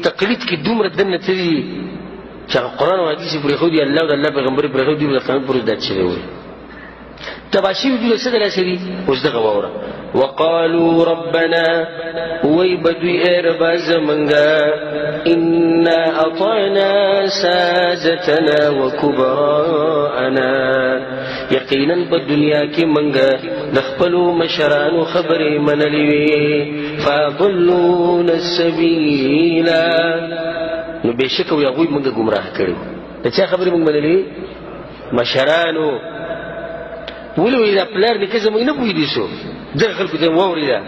تقلید کې دومره دننه تللي چې قرآن او حدیث یې پرېښودي الله او د الله پیغمبر یې پرېښودي د قیامت پر ورځ دا شوی وایي تباه شوي دوی له څه د لاسه دي اوس دغه واوره وقالوا ربنا وی بدوی اے ربا زمنگا انا اطعنا سادتنا وكبراءنا یقینا په دنیا کې منګه د خپلو مشرانو خبرې منلې وي فضلون السبیل نو بېشکه وي هغوی موږ ګمراه کړي د چا خبرې موږ منلې مشرانو ولې وایي دا پلار نیکه زموږ نه پوهېدي شو دغه خلکو ته یې واورېده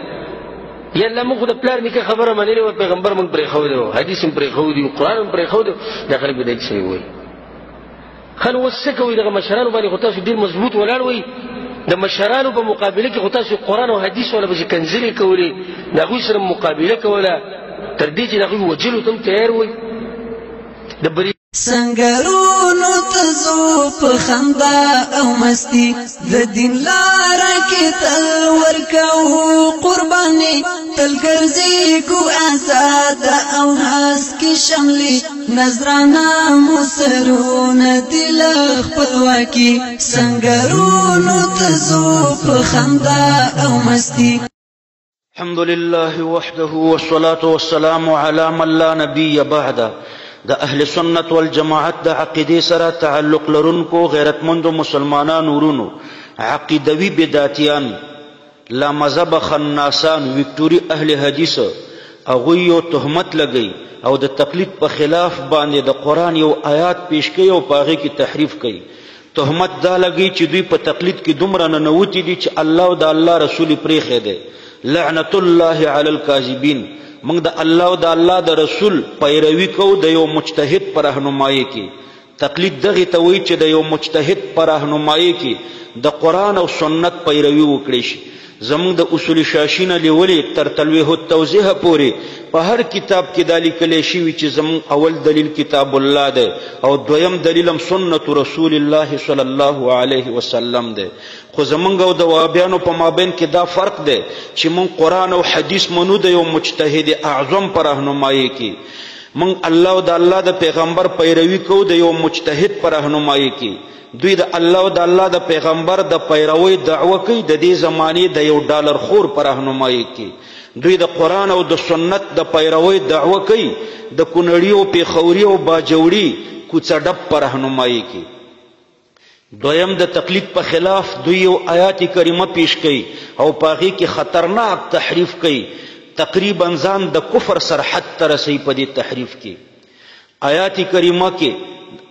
یا الله موږ خو د پلار نیکه خبره منلې وه پیغمبر موږ پرېښودی و حدیث هم پرېښودي و قرآن هم پرېښودی دا خلک به داسې شوي وایي خلک اوس څه کوئ دغه مشرانو باندې خو تاسو ډېر مضبوط ولاړ وئ د مشرانو په مقابله کې خو تاسو قرآن او حدیث والا پسې کنځلې کولې د هغوی سره مقابله کوله تر دې چې د هغوی وجلو ته هم تیار وئ سنگرونو تزو په خندا او مستی د دین لاره کې تل ورکو قرباني تل ګرځي کو آزاد او حس کې شملي نظرانه مسرونه دل خپلواکي سنگرونو تزو په خندا او مستی الحمد لله وحده والصلاة والسلام على من لا نبي بعده د اهل سنت والجماعت د عقیدې سره تعلق لرونکو غیرتمندو مسلمانانو ورونو عقیدوي بدعتیان لا مذهب خناسان وکټوري اهل حدیث هغوی یو تهمت لګی او د تقلید په خلاف باندې د قرآن یو آیات پیش کوي او په هغې کې تحریف کوي تهمت دا لګی چې دوی په تقلید کې دومره ننوتي دي چې الله او د الله رسول یې پرېښی دی لعنت الله علی الکاذبین موږ د الله او د الله د رسول پیروي کوو د یو مجتهد په رهنمایي کې تقلید دغې ته وایي چې د یو مجتهد په رهنمایي کې د قرآن او سنت پیروي وکړی شي زموږ د اصول شاشي نه لیولې تر تلویح التوضیح پورې په هر کتاب کې دا لیکلی شوي چې زموږ اول دلیل کتاب الله دی او دویم دلیل هم سنت رسول الله صلی الله علیه وسلم دی خو زمونږ او د وهابیانو په مابین کې دا فرق دی چې مونږ قرآن او حدیث منو د یو مجتهد اعظم په رهنمایي کې مونږ الله او د الله د پیغمبر پیروي کوو د یو مجتهد په رهنمایي کې دوی د الله او د الله د پیغمبر د پیروي دعوه کوي د دې زمانې د یو ډالر خور په رهنمایي کې دوی د قرآن او د سنت د پیروي دعوه کوي د کونړي او پیښوري او باجوړي کوڅه ډب په رهنمایي کې دویم د تقلید په خلاف دوی یو آیات کریمه پیش کوي او په هغې کې خطرناک تحریف کوي تقریبا ځان د کفر سرحد ته رسوي په دې تحریف کې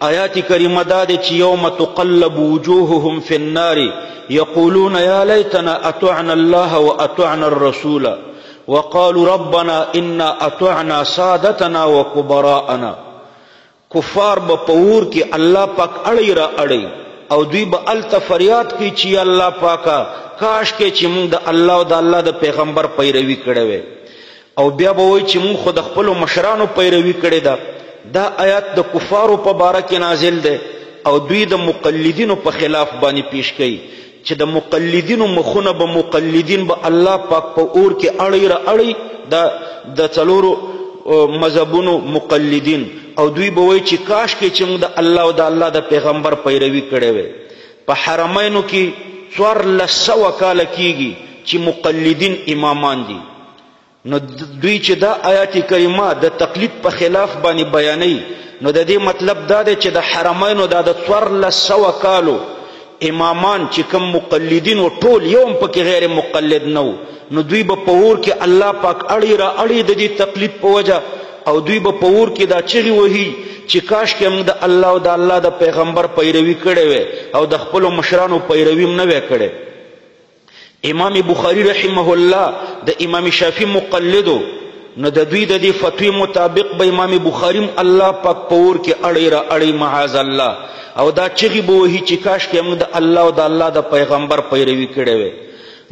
آیات کریمه دا دی چې یوم تقلب وجوههم فی النار یقولون یا لیتنا اطعنا الله واطعنا الرسول وقالوا ربنا انا اطعنا سادتنا وكبراءنا کفار به په اور کې الله پاک اړی را اړی او دوی به الته فریاد کوي چې الله پاکه کاش کې چې موږ د الله او د الله د پیغمبر پیروي کړې وې او بیا به وایي چې موږ خو د خپلو مشرانو پیروي کړې ده دا آیات د کفارو په باره کې نازل دی او دوی د مقلدینو په خلاف باندې پیش کوي چې د مقلدینو مخونه به مقلدین به الله پاک په اور کې اړی را اړی د څلورو مذهبونو مقلدین او دوی به وایي چې کاش کې چې موږ د الله او د الله د پیغمبر پیروي کړې وې په حرمینو کې 1400 کاله کېږي چې مقلدین امامان دي نو دوی چې دا آیات کریمه د تقلید په خلاف باندې بیانوي نو د دې مطلب دا دی چې د حرمینو دا د 1400 کالو امامان چې کوم مقلدین و ټول یو هم پکې غیر مقلد نه و نو دوی به په اور کې الله پاک اړی را اړی د دې تقلید په وجه او دوی به په اور کې دا چغې وهي چې کاش کې موږ د الله او د الله د پیغمبر پیروي کړې وې او د خپلو مشرانو پیروي هم نه وی کړې امام بخاری رحمه الله د امام شافعي مقلدو نو د دوی د دې فتوی مطابق به امام بخاری الله پاک په اور کې اړی را اړی معاذ الله او دا چغې به وهي چې کاش کې موږ د الله او د الله د پیغمبر پیروي کړې وې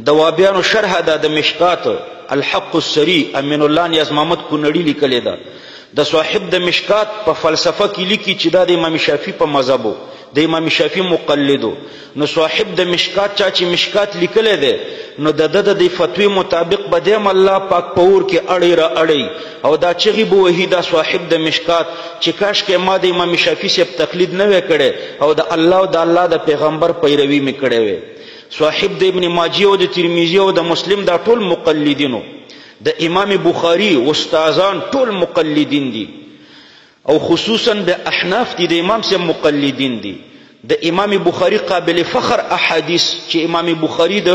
د وهابیانو شرح ده د مشکات الحق السری امین الله نیاز محمد کونړي لیکلې ده د صاحب د مشکات په فلسفه کې لیکي چې دا د امام شافعي په مذهب د امام شافعي مقلدو. نو صاحب د مشکات چا چې مشکات لیکلی دی نو د ده د فتوی مطابق به دیم الله پاک په اور کې اړی را اړی او دا چغې به وهي دا صاحب د مشکات چې کاشکې ما د امام شافعي صاحب تقلید نه وی کړی او د الله او د الله د پیغمبر پیروي مې کړی وی. صاحب د ابن ماجه او د ترمذي او د مسلم دا ټول مقلدینو. د امام بخاري استادان ټول مقلدین دي او خصوصا د احناف دي د امام صاحب مقلدین دي. د امام بخاري قابل فخر احادیث چې امام بخاري د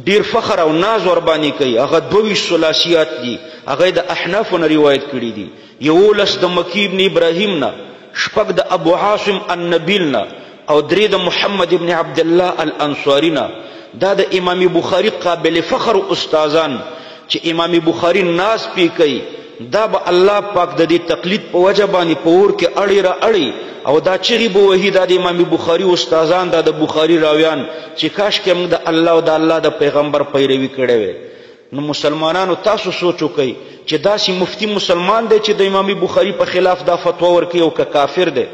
ډیر فخر او ناز ور باندې کوي هغه 22 ثلاثیات دي هغه د احناف نه روایت کړي دي. 11 د مکی ابن ابراهیم نه، 6 د ابو عاصم النبیل نه او 3 د محمد ابن عبد الله الانصاری نه. دا د امام بخاري قابل فخر استادان چې امام بخاري ناز پی کوي دا به الله پاک د دې تقلید په وجه باندې په اور کې اړی را اړی او دا چغې به وهي دا د امام بخاري استادان دا د بخاري راویان چې کاشکې موږ د الله او د الله د پیغمبر پیروي کړې وی. نو مسلمانانو تاسو سوچ وکئ چې داسې مفتی مسلمان دی چې د امام بخاري په خلاف دا فتوا ورکوي او که کافر دی.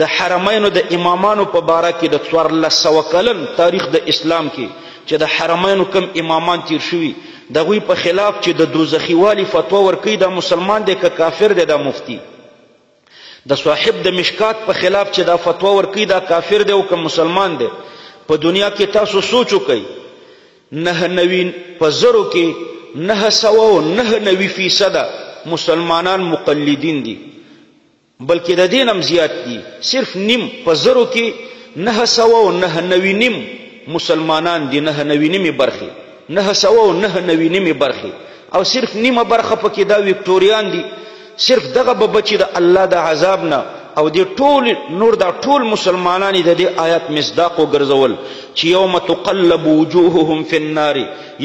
د حرمینو د امامانو په باره کې د 1400 کلن تاریخ د اسلام کې چې د حرمینو کم امامان تیر شوي د هغوی په خلاف چې د دوزخي والي فتوا ورکوي دا مسلمان دی که کافر دی دا مفتی. د صاحب د مشکات په خلاف چې دا فتوا ورکوي دا کافر دی او که مسلمان دی. په دنیا کې تاسو سوچ وکئ 99 په زرو کې 999% مسلمانان مقلدین دي بلکې د دې هم زیات دي. صرف نیم په زرو کې 999 مسلمانان دي 99 برخې 999 برخې او صرف نیمه برخه پکې دا وکټوریان دي. صرف دغه به بچي د الله د عذاب نه او د ټول نور دا ټول مسلمانان د دې آیات مصداق وګرځول چې یوم تقلب وجوههم فی النار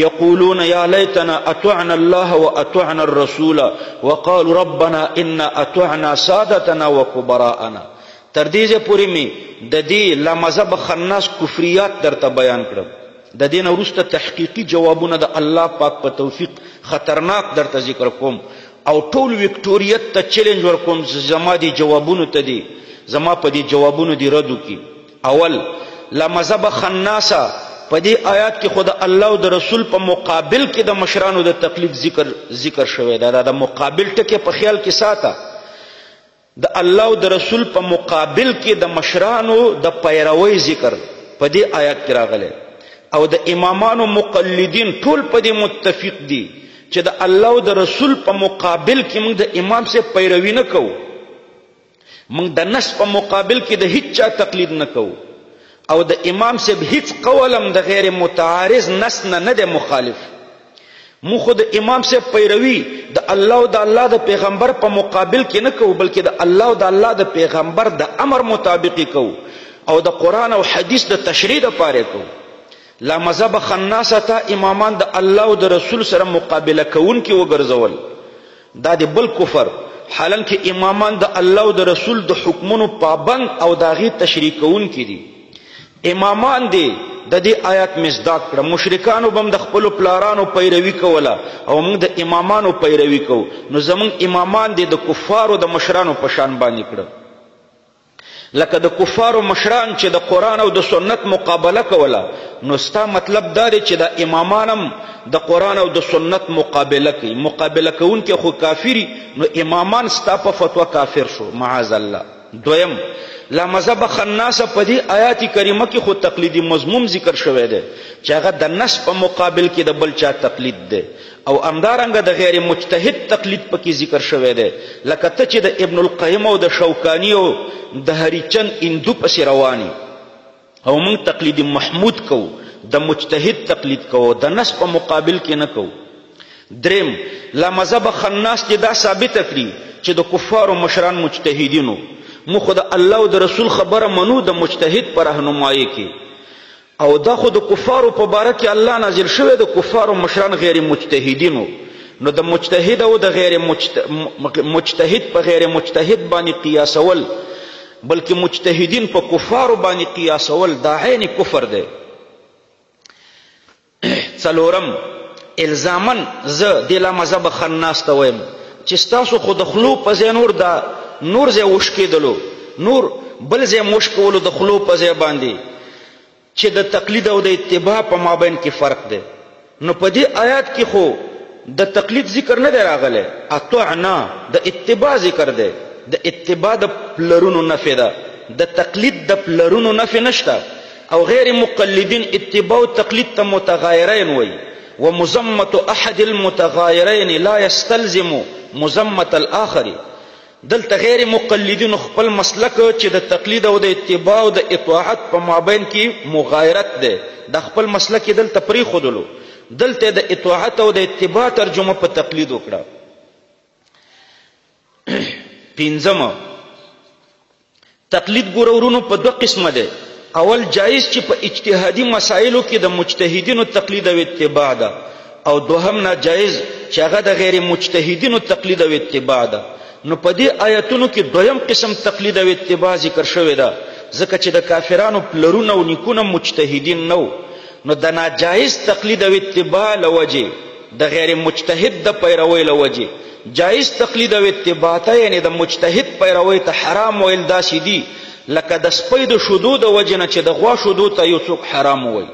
یقولون یا لیتنا اطعنا الله واطعنا الرسول وقالوا ربنا انا اطعنا سادتنا وکبراءنا. تر دې پورې می د دې لامذهب خناس کفریات درته بیان کړم. د دې نه وروسته تحقیقي جوابونه د الله پاک په توفیق خطرناک درته ذکر کوم او ټول وکټوریت ته چیلنج ورکوم زما دي جوابونو ته دي زما په دې جوابونو دي رد وکړي. اول لامذهب خناسه په دې آیات کې خود الله او د رسول په مقابل کې د مشرانو د تقلید ذکر شوی دا د مقابل ټکی په خیال کې ساته. د الله او د رسول په مقابل کې د مشرانو د پیروي ذکر په دې آیات کې راغلی او د امامانو مقلدین ټول په دې متفق دي چې د الله او د رسول په مقابل کې موږ د امام سے پیروي نه کوو. موږ د نس په مقابل کې د هیڅ چا تقلید نه کوو او د امام سے هیڅ قولم د غیر متعارض نس نه دی مخالف. مو خود امام سے پیروي د الله او د الله د پیغمبر په مقابل کې نه کوو بلکې د الله او د الله د پیغمبر د امر مطابق کوو او د قرآن او حدیث د تشریح لپاره کوو. لا مذهب خناسه ته امامان د الله او د رسول سره مقابله کوونکي وګرځول دا د بل کفر. حالانکه امامان د الله او د رسول د حکمونو پابند او د هغې تشریح کوونکي دي. امامان دي د دې آیات مصداق کړه. مشرکانو به هم د خپلو پلارانو پیروي کوله او موږ د امامانو پیروي کوو. نو زموږ امامان دي د کفارو د مشرانو په شان باندې کړه لکه د کفارو مشران چې د قرآن او د سنت مقابله کوله. نو ستا مطلب دا دی چې د امامانم د قرآن او د سنت مقابله کوي. مقابله کوونکي خو کافری نو امامان ستا په فتوا کافر شو معاذ الله. دویم لا مذهب خناسه په دې آیات کریمه کې خو تقلیدي مضمون ذکر شوی دی چې هغه د نص په مقابل کې د بل چا تقلید دی او همدارنګه د غیر مجتهد تقلید پکې ذکر شوی دی لکه ته چې د ابن القیم او د شوکانی او د هریچند اندو پسې رواني او موږ تقلید محمود کوو د مجتهد تقلید کوو د نص په مقابل کې نه کوو. دریم لا مذهب خناس کې دا ثابته کړي چې د کفارو مشران مجتهدینو مو خو د الله او د رسول خبره منو د مجتهد په رهنمایي کې او دا خو د کفارو په باره کې الله نازل شوی د کفارو مشران غیر مجتهدینو. نو د مجتهد او د غیر مجتهد په غیر مجتهد باندې قیاسول بلکې مجتهدین په کفارو باندې قیاسول دا عین کفر دی. څلورم الزامن زه د لا مذهب خناس ته وایم چې ستاسو خو د خلو په ځای نور ځای وش کېدلو، نور بل ځای موش کولو د خلو په ځای باندې، چې د تقلید او د اتباع په مابین کې فرق دی. نو په دې آیات کې خو د تقلید ذکر نه دی راغلی، اطعنا د اتباع ذکر دی. د اتباع د پلرونو نفی ده، د تقلید د پلرونو نفی نشته. او غیر مقلدین اتباع تقلید ته متغایرین وی، ومزمت احد المتغایرین لا یستلزم مزمت الاخر. دلته غیر مقلدین خپل مسلک چې د تقلید او د اتباع او د اطاعت په مابین کې مغایرت ده، د خپل مسلک دلته پریښودلو. دلته د اطاعت او د اتباع ترجمه په تقلید وکړه. پنځمه تقلید ګوره ورونو په دوه قسمه ده. اول جایز چې په اجتهادي مسایلو کې د مجتهدینو تقلید او اتباع ده، او دوهم ناجایز چې هغه د غیر مجتهدینو تقلید او اتباع ده. نو په دې آیتونو کې دویم قسم تقلید او اتباع ذکر شوی ده، ځکه چې د کافرانو پلرونه او نیکونه مجتهدین نو. نو د ناجایز تقلید او اتباع لوجه د غیر مجتهد د پیروي لوجه جایز تقلید او اتباع ته، یعنی د مجتهد پیروي ته حرام ویل داسې دي لکه د سپۍ د شودو د وجه نه چې د غوا شودو ته یو څوک حرام وایي.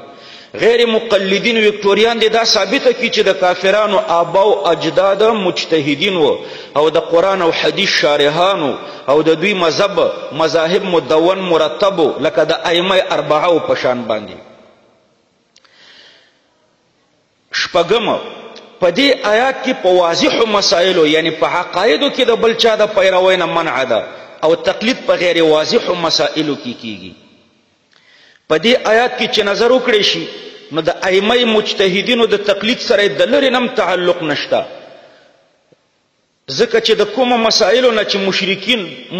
غیر مقلدین وکټوریان دي دا ثابته کی چې د کافرانو آبا او اجداد مجتهدین وو، او د قرآن او حدیث شارحانو، او د دوی مذاهب مدون مرتبو لکه د ائمه اربعه په شان باندې. شپږم په دې آیات کې په واضحو مسایلو، یعنی په عقایدو کې د بل چا د پیروي نه منع ده، او تقلید په غیر واضحو مسائلو کې کیږي. په دې آیات کې چې نظر وکړی شي نو د ائمه مجتهدینو د تقلید سره د لرې نم تعلق نشته، ځکه چې د کومو مسائلو نه چې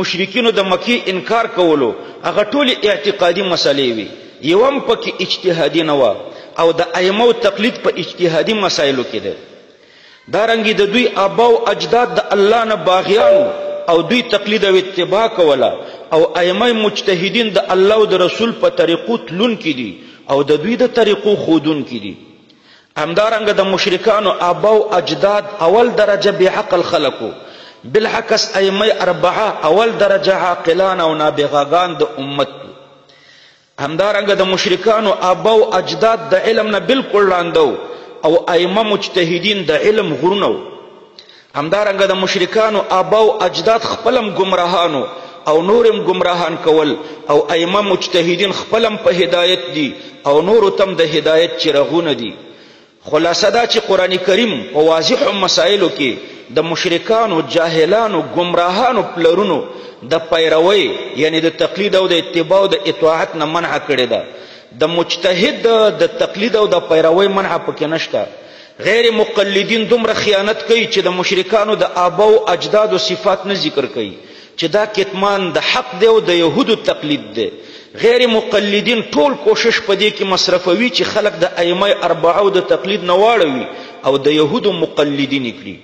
مشرکینو د مکی انکار کولو هغه ټولې اعتقادي مسلې وي، یو هم پکې اجتهادي نه وه، او د ائمه تقلید په اجتهادي مسایلو کې ده. دارنګې د دوی آبا او اجداد د الله نه باغیانو، او دوی تقلید او اتباع کوله، او ائمه مجتهدین د الله او د رسول په طریقو تلونکي دي، او د دوی د طریقو ښودونکي دي. همدارنګه د مشرکانو آبا او اجداد اول درجه بعقل خلقو، بالعکس ائمه اربعه اول درجه عاقلان او نابغاګان د امت. همدارنګه د مشرکانو آبا او اجداد د علم نه بالکل لاندو، او ائمه مجتهدین د علم غرونو. همدارنګه د مشرکانو آبا او اجداد خپلم گمراهانو، او نورم گمراهان کول، او ائمه مجتهدین خپلم په هدایت دي، او نورو تم د هدایت چراغونه دي. خلاصه دا چې قرآن کریم په واضحو مسایلو کې د مشرکانو، جاهلانو، گمراهانو پلرونو د پیروي، یعنی د تقلید او د اتباع او د اطاعت نه منع کړې ده. د مجتهد د تقلید او د پیروي منع پکې نشته. غیر مقلدین دومره خیانت کوي چې د مشرکانو د آبا او اجدادو صفات نه ذکر کوي، چې دا کتمان د حق دی او د یهودو تقلید دی. غیر مقلدین ټول کوشش په دې کې مصرفوي چې خلق د ائمه اربعه او د تقلید نه واړوي او د یهودو مقلدین کړي.